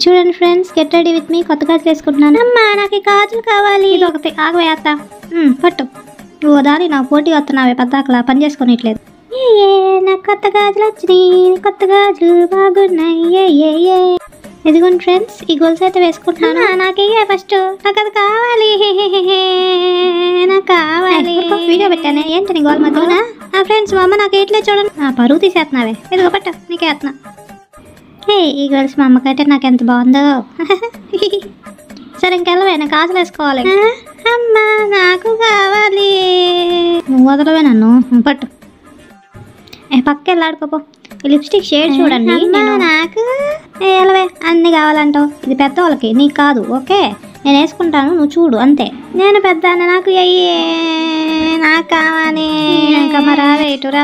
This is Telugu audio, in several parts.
చూడండి friends, get ready with me. కొత్త గాజులు వేసుకుంటున్నాను. అమ్మా నాకు గాజులు కావాలి. ఇది ఒకటి ఆగవే అత్త. పట్టు. ఓ దారి నా పోటీ వస్తున్నావే పద్దాకలా పని చేసుకునేట్లేదు. నాకు కొత్త గాజులు వచ్చినాయి. కొత్త గాజులు బాగున్నాయి. ఇదిగోండి ఫ్రెండ్స్, ఈ గొలుసు అయితే వేసుకుంటున్నాను. నాకు ఫస్ట్ నాకు అది కావాలి. నాకు కావాలి. వీడియో పెట్టానే ఏంటి నీ గోల్ మధ్యలోనా? ఫ్రెండ్స్ మా అమ్మ నాకు ఎట్లే చూడండి. పరువు తీసేస్తున్నావే. ఇదిగో పట్టు, నీకే వేస్తున్నా. ఈ గర్ల్స్ మా అమ్మకైతే నాకు ఎంత బాగుందో. సరే ఇంకెళ్ళవే, నాకు గాజులు వేసుకోవాలి. అమ్మా నాకు కావాలి. నువ్వు వదలవే నన్ను. పట్టు. పక్క వెళ్ళాడుకోపో. ఈ లిప్స్టిక్ షేడ్ చూడండి. నాకు వెళ్ళవే, అన్ని కావాలంటావు. ఇది పెద్దవాళ్ళకి, నీకు కాదు. ఓకే నేను వేసుకుంటాను, నువ్వు చూడు అంతే. నేను పెద్ద నాకు నాకు కావాలి. ఇంకా రావే ఇటురా.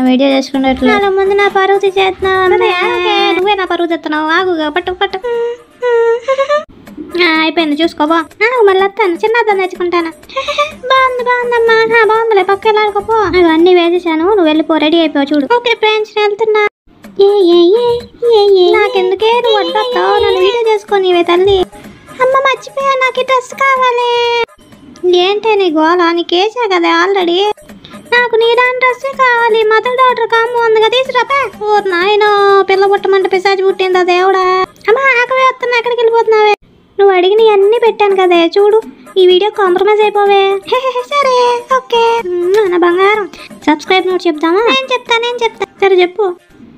వీడియో చేసుకున్నట్లు ముందు నా పరువు తీసేస్తున్నావు. నువ్వే నా పరువు తెస్తున్నావు. ఆగుగా పట్టు పట్టు. అయిపోయింది చూసుకోబో. మళ్ళీ వస్తాను, చిన్నదాన్ని తెచ్చుకుంటాను. బాగుంది బాగుందమ్మా. బాగుందిలే, పక్క వెళ్ళాడుకోపో. అన్నీ వేసేసాను, నువ్వు వెళ్ళిపో. రెడీ అయిపో చూడు. ఓకే ఫ్రెండ్స్ వెళ్తున్నా. నాకెందుకే నువ్వు వడ్డొస్తావు? నన్ను వీడియో చేసుకొని తల్లి. అమ్మ మర్చిపోయా, నాకు డ్రెస్ కావాలి. ఏంటే నీ గోళ? నీకేసా కదా ఆల్రెడీ. నాకు నీ దాని డ్రెస్సే కావాలి. మదర్ డాక్టర్ కాంబో ఉంది కదా, తీసుకురాపా. ఓ నాయనో, పిల్ల పుట్టమంటే పిశాచి పుట్టిందా దేవుడా. అమ్మా ఆకవే వస్తున్నా, ఎక్కడికి వెళ్ళిపోతున్నావే? నువ్వు అడిగిన అన్నీ పెట్టాను కదే చూడు. ఈ వీడియో కాంప్రమైజ్ అయిపోవే. సరే ఓకే నా బంగారం. సబ్స్క్రైబ్ నోట్ చెప్తామా? నేను చెప్తా. సరే చెప్పు.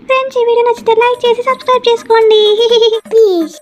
ఫ్రెండ్స్ ఈ వీడియో నచ్చితే లైక్ చేసి సబ్స్క్రైబ్ చేసుకోండి ప్లీజ్.